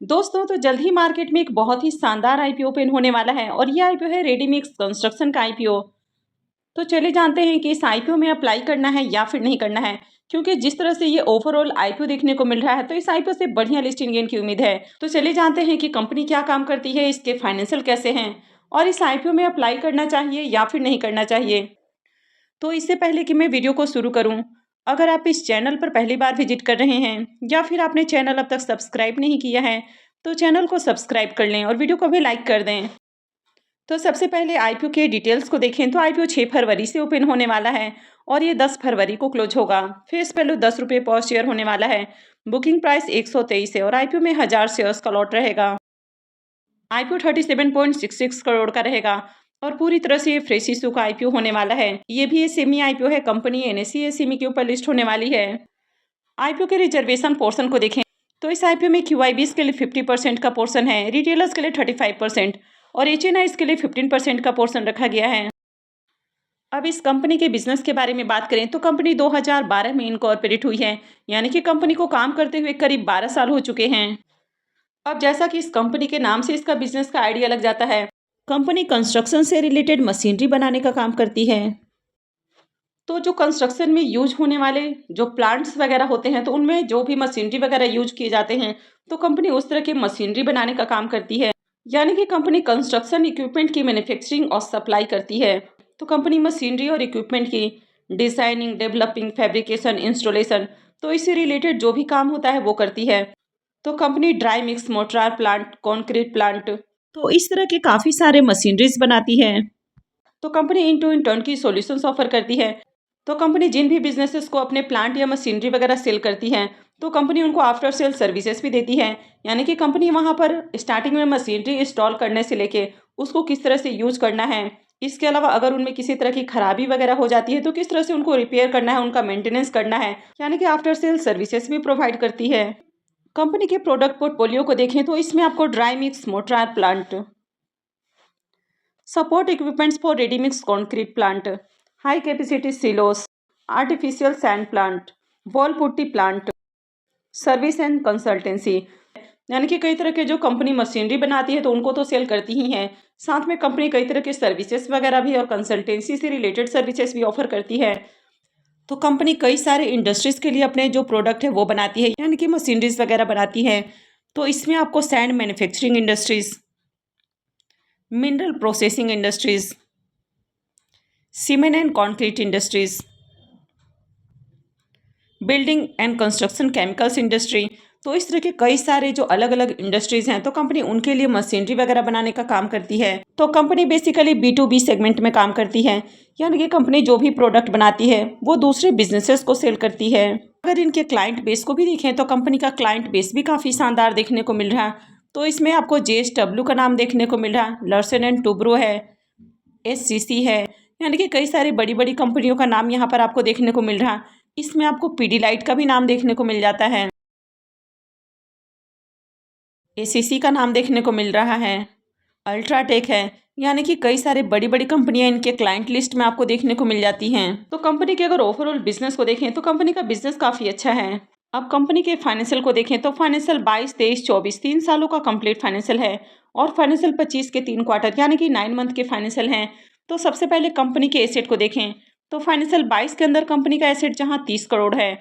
दोस्तों तो जल्द ही मार्केट में एक बहुत ही शानदार आईपीओ ओपन होने वाला है और ये आईपीओ है रेडीमिक्स कंस्ट्रक्शन का आईपीओ। तो चले जानते हैं कि इस आईपीओ में अप्लाई करना है या फिर नहीं करना है, क्योंकि जिस तरह से ये ओवरऑल आईपीओ देखने को मिल रहा है तो इस आईपीओ से बढ़िया लिस्टिंग गेन की उम्मीद है। तो चले जानते हैं कि कंपनी क्या काम करती है, इसके फाइनेंशियल कैसे हैं और इस आईपीओ में अप्लाई करना चाहिए या फिर नहीं करना चाहिए। तो इससे पहले कि मैं वीडियो को शुरू करूं, अगर आप इस चैनल पर पहली बार विजिट कर रहे हैं या फिर आपने चैनल अब तक सब्सक्राइब नहीं किया है तो चैनल को सब्सक्राइब कर लें और वीडियो को भी लाइक कर दें। तो सबसे पहले आईपीओ के डिटेल्स को देखें तो आईपीओ 6 फरवरी से ओपन होने वाला है और ये 10 फरवरी को क्लोज होगा। फेस वैल्यू 10 रुपये पर शेयर होने वाला है। बुकिंग प्राइस 123 है और आईपीओ में 1000 शेयर्स का लॉट रहेगा। आईपीओ 37.66 करोड़ का रहेगा और पूरी तरह से ये फ्रेश इशू का आईपीओ होने वाला है। ये भी सेमी आईपीओ है, कंपनी एनएसई सेमी के ऊपर लिस्ट होने वाली है। आईपीओ के रिजर्वेशन पोर्शन को देखें तो इस आईपीओ में क्यूआईबीज के लिए 50% का पोर्शन है, रिटेलर्स के लिए 35% और एचएनआईज के लिए 15% का पोर्शन रखा गया है। अब इस कंपनी के बिजनेस के बारे में बात करें तो कंपनी 2012 में इनकॉर्पोरेट हुई है, यानी कि कंपनी को काम करते हुए करीब 12 साल हो चुके हैं। अब जैसा कि इस कंपनी के नाम से इसका बिजनेस का आइडिया लग जाता है, कंपनी कंस्ट्रक्शन से रिलेटेड मशीनरी बनाने का काम करती है। तो जो कंस्ट्रक्शन में यूज होने वाले जो प्लांट्स वगैरह होते हैं तो उनमें जो भी मशीनरी वगैरह यूज किए जाते हैं तो कंपनी उस तरह की मशीनरी बनाने का काम करती है, यानी कि कंपनी कंस्ट्रक्शन इक्विपमेंट की मैन्युफैक्चरिंग और सप्लाई करती है। तो कंपनी मशीनरी और इक्विपमेंट की डिजाइनिंग, डेवलपिंग, फैब्रिकेशन, इंस्टॉलेशन, तो इससे रिलेटेड जो भी काम होता है वो करती है। तो company dry mix mortar plant, concrete plant, तो इस तरह के काफ़ी सारे मशीनरीज बनाती है। तो company end to end turnkey solutions offer करती है। तो कंपनी जिन भी बिजनेसेस को अपने प्लांट या मशीनरी वगैरह सेल करती है तो कंपनी उनको आफ्टर सेल सर्विसेज भी देती है, यानी कि कंपनी वहाँ पर स्टार्टिंग में मशीनरी इंस्टॉल करने से लेके उसको किस तरह से यूज करना है, इसके अलावा अगर उनमें किसी तरह की खराबी वगैरह हो जाती है तो किस तरह से उनको रिपेयर करना है, उनका मेंटेनेंस करना है, यानी कि आफ्टर सेल सर्विसेज भी प्रोवाइड करती है। कंपनी के प्रोडक्ट पोर्टफोलियो को देखें तो इसमें आपको dry mix mortar plant, support equipments for ready mix concrete plant, high capacity silos, artificial sand plant, wall putty plant, service and consultancy, यानी कि कई तरह के जो कंपनी मशीनरी बनाती है तो उनको तो सेल करती ही है, साथ में कंपनी कई तरह के सर्विसेज वगैरह भी और कंसल्टेंसी से रिलेटेड सर्विसेज भी ऑफर करती है। तो कंपनी कई सारे इंडस्ट्रीज के लिए अपने जो प्रोडक्ट है वो बनाती है, यानी कि मशीनरीज वगैरह बनाती है। तो इसमें आपको sand manufacturing industries, mineral processing industries, cement and concrete industries, building and construction chemicals industry, तो इस तरह के कई सारे जो अलग अलग इंडस्ट्रीज हैं तो कंपनी उनके लिए मशीनरी वगैरह बनाने का काम करती है। तो कंपनी बेसिकली B2B सेगमेंट में काम करती है, यानी कि कंपनी जो भी प्रोडक्ट बनाती है वो दूसरे बिजनेसेस को सेल करती है। अगर इनके क्लाइंट बेस को भी देखें तो कंपनी का क्लाइंट बेस भी काफ़ी शानदार देखने को मिल रहा है। तो इसमें आपको JSW का नाम देखने को मिल रहा है, लर्सन एंड टुब्रो है, SCC है, यानी कि कई सारी बड़ी बड़ी कंपनियों का नाम यहाँ पर आपको देखने को मिल रहा है। इसमें आपको पीडीलाइट का भी नाम देखने को मिल जाता है, ACC का नाम देखने को मिल रहा है, अल्ट्राटेक है, यानी कि कई सारे बड़ी बड़ी कंपनियां इनके क्लाइंट लिस्ट में आपको देखने को मिल जाती हैं। तो कंपनी के अगर ओवरऑल बिजनेस को देखें तो कंपनी का बिजनेस काफ़ी अच्छा है। अब कंपनी के फाइनेंशियल को देखें तो फाइनेंशियल 22, 23, 24 3 सालों का कंप्लीट फाइनेंशियल है और फाइनेंशियल 25 के 3 क्वार्टर यानी कि 9 मंथ के फाइनेंशियल हैं। तो सबसे पहले कंपनी के एसेट को देखें तो फाइनेंशियल 22 के अंदर कंपनी का एसेट जहां 30 करोड़ है,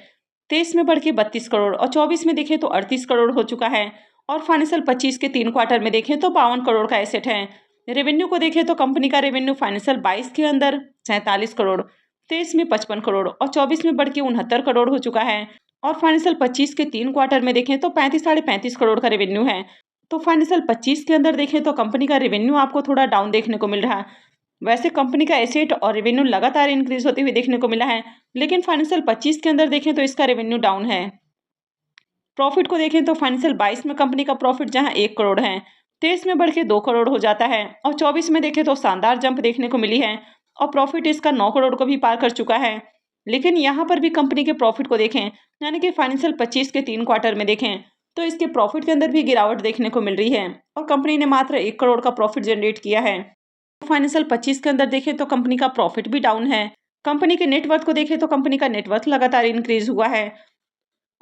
23 में बढ़ के 32 करोड़ और 24 में देखें तो 38 करोड़ हो चुका है और फाइनेंशियल 25 के 3 क्वार्टर में देखें तो 52 करोड़ का एसेट है। रेवेन्यू को देखें तो कंपनी का रेवेन्यू फाइनेंशियल 22 के अंदर 47 करोड़, 23 में 55 करोड़ और 24 में बढ़ के 69 करोड़ हो चुका है और फाइनेंशियल 25 के 3 क्वार्टर में देखें तो 35-35.5 करोड़ का रेवेन्यू है। तो फाइनेंशियल 25 के अंदर देखें तो कंपनी का रेवेन्यू आपको थोड़ा डाउन देखने को मिल रहा है। वैसे कंपनी का एसेट और रेवेन्यू लगातार इंक्रीज होते हुए देखने को मिला है, लेकिन फाइनेंशियल 25 के अंदर देखें तो इसका रेवेन्यू डाउन है। प्रॉफिट को देखें तो फाइनेंशियल 22 में कंपनी का प्रॉफिट जहां 1 करोड़ है, 23 में बढ़ के 2 करोड़ हो जाता है और 24 में देखें तो शानदार जंप देखने को मिली है और प्रॉफिट इसका 9 करोड़ को भी पार कर चुका है। लेकिन यहाँ पर भी कंपनी के प्रॉफिट को देखें, यानी कि फाइनेंशियल 25 के 3 क्वार्टर में देखें तो इसके प्रॉफिट के अंदर भी गिरावट देखने को मिल रही है और कंपनी ने मात्र 1 करोड़ का प्रॉफिट जनरेट किया है। फाइनेंशियल 25 के अंदर देखें तो कंपनी का प्रॉफिट भी डाउन है। कंपनी के नेटवर्थ को देखें तो कंपनी का नेटवर्थ लगातार इंक्रीज हुआ है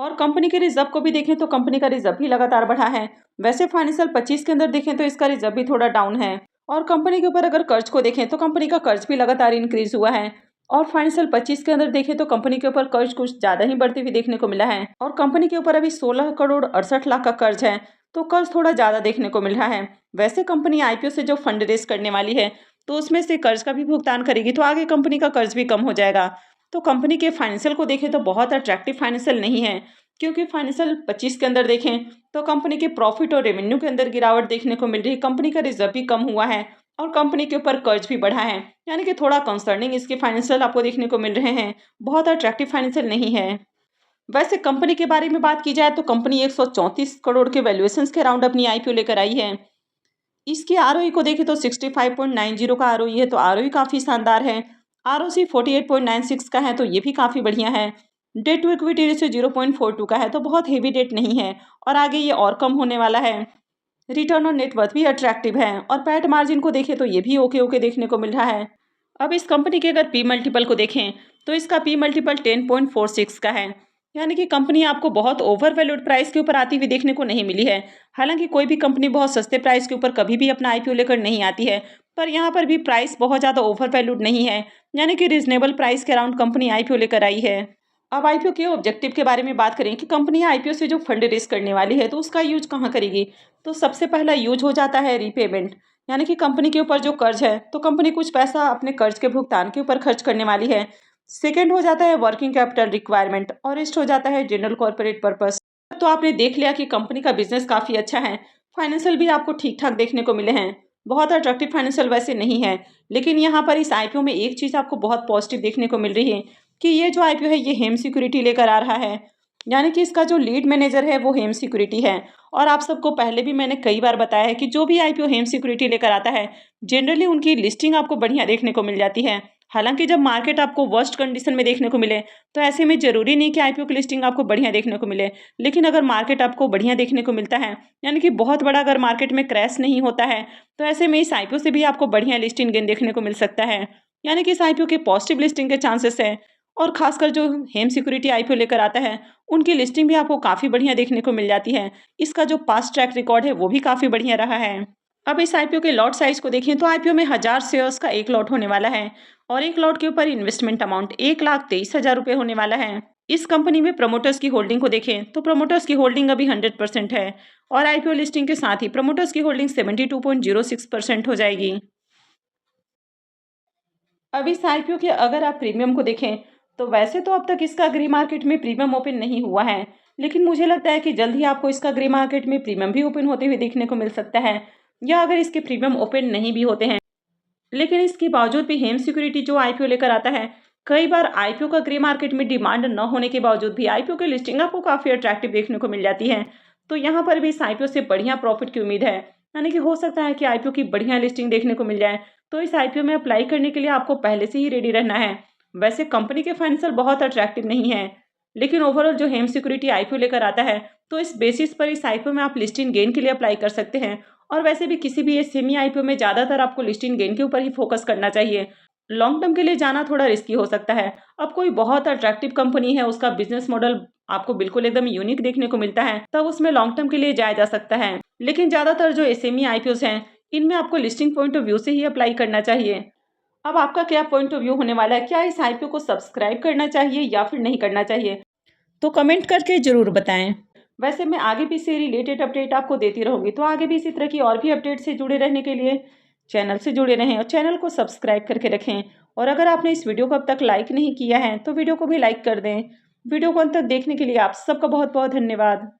और कंपनी के रिजर्व को भी देखें तो कंपनी का रिजर्व भी लगातार बढ़ा है। वैसे फाइनेंशियल 25 के अंदर देखें तो इसका रिजर्व भी थोड़ा डाउन है। और कंपनी के ऊपर अगर कर्ज को देखें तो कंपनी का कर्ज भी लगातार इंक्रीज हुआ है। और फाइनेंशियल 25 के अंदर देखें तो कंपनी के ऊपर कर्ज कुछ ज़्यादा ही बढ़ते हुए देखने को मिला है। और कंपनी के ऊपर अभी 16 करोड़ 68 लाख का कर्ज है, तो कर्ज थोड़ा ज़्यादा देखने को मिल रहा है। वैसे कंपनी आईपीओ से जो फंड रेज करने वाली है तो उसमें से कर्ज का भी भुगतान करेगी, तो आगे कंपनी का कर्ज भी कम हो जाएगा। तो कंपनी के फाइनेंशियल को देखें तो बहुत अट्रैक्टिव फाइनेंशियल नहीं है, क्योंकि फाइनेंशियल 25 के अंदर देखें तो कंपनी के प्रॉफिट और रेवेन्यू के अंदर गिरावट देखने को मिल रही है। कंपनी का रिजर्व भी कम हुआ है और कंपनी के ऊपर कर्ज भी बढ़ा है, यानी कि थोड़ा कंसर्निंग इसके फाइनेंशियल आपको देखने को मिल रहे हैं। बहुत अट्रैक्टिव फाइनेंशियल नहीं है। वैसे कंपनी के बारे में बात की जाए तो कंपनी 134 करोड़ के वैल्यूएशंस के अराउंड अपनी आईपीओ लेकर आई है। इसकी आरओई को देखें तो 65.90 का आरओई है, तो आरओई काफ़ी शानदार है। आरओसी 48.96 का है, तो ये भी काफ़ी बढ़िया है। डेट टू इक्विटी रेशियो 0.42 का है, तो बहुत हेवी डेट नहीं है और आगे ये और कम होने वाला है। रिटर्न ऑन नेटवर्थ भी अट्रैक्टिव है और पैट मार्जिन को देखें तो ये भी ओके ओके देखने को मिल रहा है। अब इस कंपनी के अगर पी मल्टीपल को देखें तो इसका पी मल्टीपल 10.46 का है, यानी कि कंपनी आपको बहुत ओवर वैल्यूड प्राइस के ऊपर आती हुई देखने को नहीं मिली है। हालांकि कोई भी कंपनी बहुत सस्ते प्राइस के ऊपर कभी भी अपना आईपीओ लेकर नहीं आती है, पर यहाँ पर भी प्राइस बहुत ज़्यादा ओवर वैल्यूड नहीं है, यानी कि रिजनेबल प्राइस के अराउंड कंपनी आईपीओ लेकर आई है। अब आईपीओ के ऑब्जेक्टिव के बारे में बात करें कि कंपनी आईपीओ से जो फंड रेज करने वाली है तो उसका यूज कहाँ करेगी, तो सबसे पहला यूज हो जाता है रीपेमेंट, यानी कि कंपनी के ऊपर जो कर्ज है तो कंपनी कुछ पैसा अपने कर्ज के भुगतान के ऊपर खर्च करने वाली है। सेकेंड हो जाता है वर्किंग कैपिटल रिक्वायरमेंट और रेस्ट हो जाता है जनरल कॉर्पोरेट पर्पस। तो आपने देख लिया कि कंपनी का बिजनेस काफ़ी अच्छा है, फाइनेंशियल भी आपको ठीक ठाक देखने को मिले हैं। बहुत अट्रैक्टिव फाइनेंशियल वैसे नहीं है, लेकिन यहाँ पर इस आईपीओ में एक चीज़ आपको बहुत पॉजिटिव देखने को मिल रही है कि ये जो आईपीओ है ये हेम सिक्योरिटी लेकर आ रहा है, यानी कि इसका जो लीड मैनेजर है वो हेम सिक्योरिटी है। और आप सबको पहले भी मैंने कई बार बताया है कि जो भी आईपीओ हेम सिक्योरिटी लेकर आता है जनरली उनकी लिस्टिंग आपको बढ़िया देखने को मिल जाती है। हालांकि जब मार्केट आपको वर्स्ट कंडीशन में देखने को मिले तो ऐसे में जरूरी नहीं कि आईपीओ की लिस्टिंग आपको बढ़िया देखने को मिले, लेकिन अगर मार्केट आपको बढ़िया देखने को मिलता है, यानी कि बहुत बड़ा अगर मार्केट में क्रैश नहीं होता है, तो ऐसे में इस आईपीओ से भी आपको बढ़िया लिस्टिंग गेन देखने को मिल सकता है, यानी कि इस आईपीओ के पॉजिटिव लिस्टिंग के चांसेस है। और खासकर जो हेम सिक्योरिटी आईपीओ लेकर आता है उनकी लिस्टिंग भी आपको काफ़ी बढ़िया देखने को मिल जाती है। इसका जो पास्ट ट्रैक रिकॉर्ड है वो भी काफ़ी बढ़िया रहा है। अब इस आईपीओ के लॉट साइज को देखें तो आईपीओ में 1000 शेयर्स का एक लॉट होने वाला है और एक लॉट के ऊपर इन्वेस्टमेंट अमाउंट 1,23,000 रुपये होने वाला है। इस कंपनी में प्रमोटर्स की होल्डिंग को देखें तो प्रमोटर्स की होल्डिंग अभी 100% है और आईपीओ लिस्टिंग के साथ ही प्रमोटर्स की होल्डिंग 72.06% हो जाएगी। अब इस आईपीओ के अगर आप प्रीमियम को देखें तो वैसे तो अब तक इसका ग्रे मार्केट में प्रीमियम ओपन नहीं हुआ है, लेकिन मुझे लगता है कि जल्द ही आपको इसका ग्रे मार्केट में प्रीमियम भी ओपन होते हुए देखने को मिल सकता है। या अगर इसके प्रीमियम ओपन नहीं भी होते हैं, लेकिन इसके बावजूद भी हेम सिक्योरिटी जो आईपीओ लेकर आता है, कई बार आईपीओ का ग्रे मार्केट में डिमांड न होने के बावजूद भी आईपीओ की लिस्टिंग आपको काफ़ी अट्रैक्टिव देखने को मिल जाती है। तो यहाँ पर भी इस आईपीओ से बढ़िया प्रॉफिट की उम्मीद है, यानी कि हो सकता है कि आईपीओ की बढ़िया लिस्टिंग देखने को मिल जाए। तो इस आईपीओ में अप्लाई करने के लिए आपको पहले से ही रेडी रहना है। वैसे कंपनी के फाइनेंशियल बहुत अट्रैक्टिव नहीं है, लेकिन ओवरऑल जो हेम सिक्योरिटी आईपीओ लेकर आता है तो इस बेसिस पर इस आईपीओ में आप लिस्टिंग गेन के लिए अप्लाई कर सकते हैं। और वैसे भी किसी भी सेमी आईपीओ में ज़्यादातर आपको लिस्टिंग गेन के ऊपर ही फोकस करना चाहिए। लॉन्ग टर्म के लिए जाना थोड़ा रिस्की हो सकता है। अब कोई बहुत अट्रैक्टिव कंपनी है, उसका बिजनेस मॉडल आपको बिल्कुल एकदम यूनिक देखने को मिलता है, तब उसमें लॉन्ग टर्म के लिए जाया जा सकता है। लेकिन ज़्यादातर जो एसएमई आईपीओस हैं इनमें आपको लिस्टिंग पॉइंट ऑफ व्यू से ही अप्लाई करना चाहिए। अब आपका क्या पॉइंट ऑफ व्यू होने वाला है, क्या इस आईपीओ को सब्सक्राइब करना चाहिए या फिर नहीं करना चाहिए, तो कमेंट करके ज़रूर बताएं। वैसे मैं आगे भी इससे रिलेटेड अपडेट आपको देती रहूँगी, तो आगे भी इसी तरह की और भी अपडेट से जुड़े रहने के लिए चैनल से जुड़े रहें और चैनल को सब्सक्राइब करके रखें। और अगर आपने इस वीडियो को अब तक लाइक नहीं किया है तो वीडियो को भी लाइक कर दें। वीडियो को अंत तक देखने के लिए आप सबका बहुत बहुत धन्यवाद।